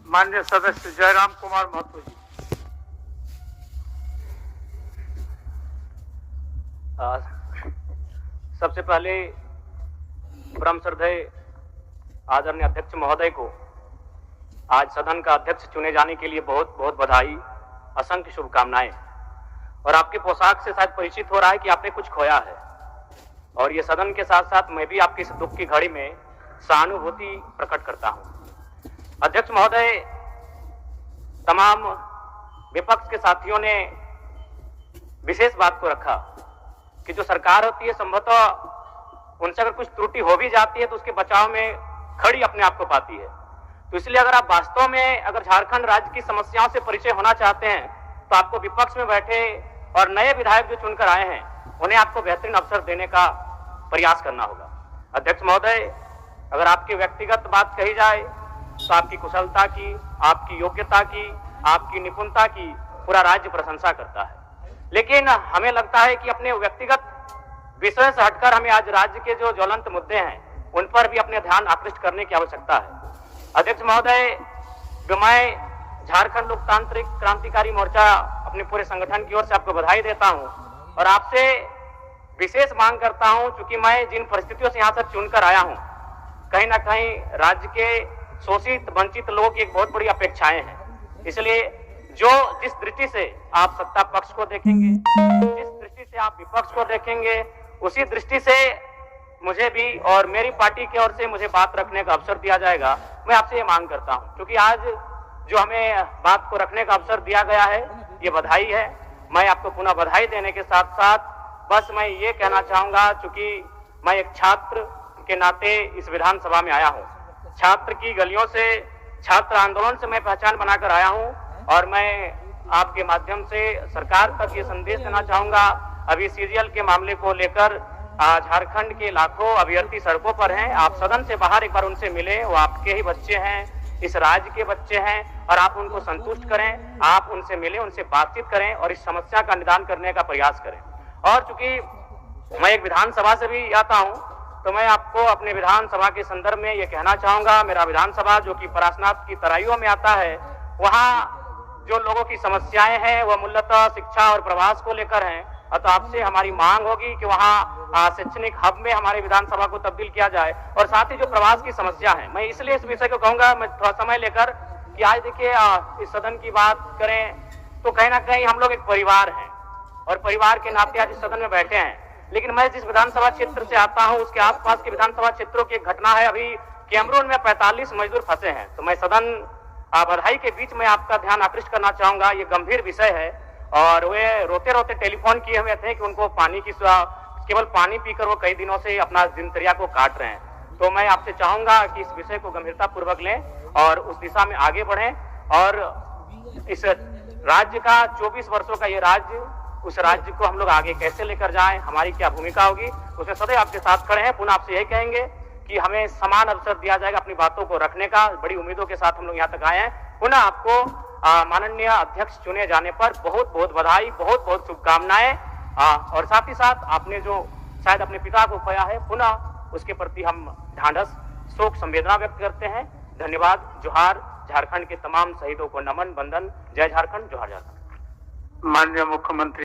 माननीय सदस्य जयराम कुमार महतो जी। सबसे पहले परम श्रद्धेय आदरणीय अध्यक्ष महोदय को आज सदन का अध्यक्ष चुने जाने के लिए बहुत बहुत बधाई, असंख्य शुभकामनाएं। और आपके पोशाक से शायद परिचित हो रहा है कि आपने कुछ खोया है, और ये सदन के साथ साथ मैं भी आपकी इस दुख की घड़ी में सहानुभूति प्रकट करता हूं। अध्यक्ष महोदय, तमाम विपक्ष के साथियों ने विशेष बात को रखा कि जो सरकार होती है संभवतः उनसे अगर कुछ त्रुटि हो भी जाती है तो उसके बचाव में खड़ी अपने आप को पाती है। तो इसलिए अगर आप वास्तव में अगर झारखंड राज्य की समस्याओं से परिचय होना चाहते हैं तो आपको विपक्ष में बैठे और नए विधायक जो चुनकर आए हैं उन्हें आपको बेहतरीन अवसर देने का प्रयास करना होगा। अध्यक्ष महोदय, अगर आपकी व्यक्तिगत बात कही जाए तो आपकी कुशलता की, आपकी योग्यता की, आपकी निपुणता की पूरा राज्य प्रशंसा करता है, लेकिन हमें लगता है कि अपने व्यक्तिगत विषय से हटकर हमें आज राज्य के जो ज्वलंत मुद्दे हैं उन पर भी अपने ध्यान आकृष्ट करने की आवश्यकता है। अध्यक्ष महोदय, मैं झारखंड लोकतांत्रिक क्रांतिकारी मोर्चा अपने पूरे संगठन की ओर से आपको बधाई देता हूं और आपसे विशेष मांग करता हूं, क्योंकि मैं जिन परिस्थितियों से यहां तक चुनकर आया हूं, कहीं ना कहीं राज्य के शोषित वंचित लोगों की एक बहुत बड़ी अपेक्षाएं हैं। इसलिए जिस दृष्टि से आप सत्ता पक्ष को देखेंगे, जिस दृष्टि से आप विपक्ष को देखेंगे, उसी दृष्टि से मुझे भी और मेरी पार्टी की ओर से मुझे बात रखने का अवसर दिया जाएगा। मैं आपसे ये मांग करता हूं, क्योंकि आज जो हमें बात को रखने का अवसर दिया गया है ये बधाई है। मैं आपको पुनः बधाई देने के साथ साथ बस मैं ये कहना चाहूंगा, चूंकि मैं एक छात्र के नाते इस विधानसभा में आया हूं, छात्र की गलियों से, छात्र आंदोलन से मैं पहचान बनाकर आया हूं, और मैं आपके माध्यम से सरकार तक ये संदेश देना चाहूंगा। अभी सीरियल के मामले को लेकर झारखंड के लाखों अभ्यर्थी सड़कों पर हैं। आप सदन से बाहर एक बार उनसे मिले, वो आपके ही बच्चे हैं, इस राज्य के बच्चे हैं, और आप उनको संतुष्ट करें, आप उनसे मिले, उनसे बातचीत करें और इस समस्या का निदान करने का प्रयास करें। और चूंकि मैं एक विधानसभा से भी आता हूं, तो मैं आपको अपने विधानसभा के संदर्भ में ये कहना चाहूंगा, मेरा विधानसभा जो कि परासनाथ की तराइयों में आता है, वहां जो लोगों की समस्याएं हैं वह मूलतः शिक्षा और प्रवास को लेकर हैं। तो आपसे हमारी मांग होगी कि वहां शैक्षणिक हब में हमारे विधानसभा को तब्दील किया जाए, और साथ ही जो प्रवास की समस्या है, मैं इसलिए इस विषय को कहूंगा, मैं थोड़ा समय लेकर, कि आज देखिए इस सदन की बात करें तो कहीं ना कहीं हम लोग एक परिवार हैं और परिवार के नाते आज इस सदन में बैठे हैं। लेकिन मैं जिस विधानसभा क्षेत्र से आता हूं उसके आसपास के विधानसभा क्षेत्रों की एक घटना है, अभी कैमरून में 45 मजदूर फंसे हैं। तो मैं सदन बधाई के बीच में आपका ध्यान आकृष्ट करना चाहूंगा, ये गंभीर विषय है, और वे रोते रोते टेलीफोन किए हुए थे कि उनको पानी की, केवल पानी पीकर वो कई दिनों से अपना दिनचर्या को काट रहे हैं। तो मैं आपसे चाहूंगा कि इस विषय को गंभीरता पूर्वक लें और उस दिशा में आगे बढ़ें, और इस राज्य का 24 वर्षों का ये राज्य, उस राज्य को हम लोग आगे कैसे लेकर जाएं, हमारी क्या भूमिका होगी, उसमें सदैव आपके साथ खड़े हैं। पुनः आपसे यही कहेंगे कि हमें समान अवसर दिया जाएगा अपनी बातों को रखने का। बड़ी उम्मीदों के साथ हम लोग यहाँ तक आए हैं। पुनः आपको माननीय अध्यक्ष चुने जाने पर बहुत बहुत बधाई, बहुत बहुत शुभकामनाएं, और साथ ही साथ आपने जो शायद अपने पिता को खोया है, पुनः उसके प्रति हम ढांढस, शोक, संवेदना व्यक्त करते हैं। धन्यवाद। जोहार। झारखंड के तमाम शहीदों को नमन, वंदन। जय झारखंड, जोहार झारखंड। माननीय मुख्यमंत्री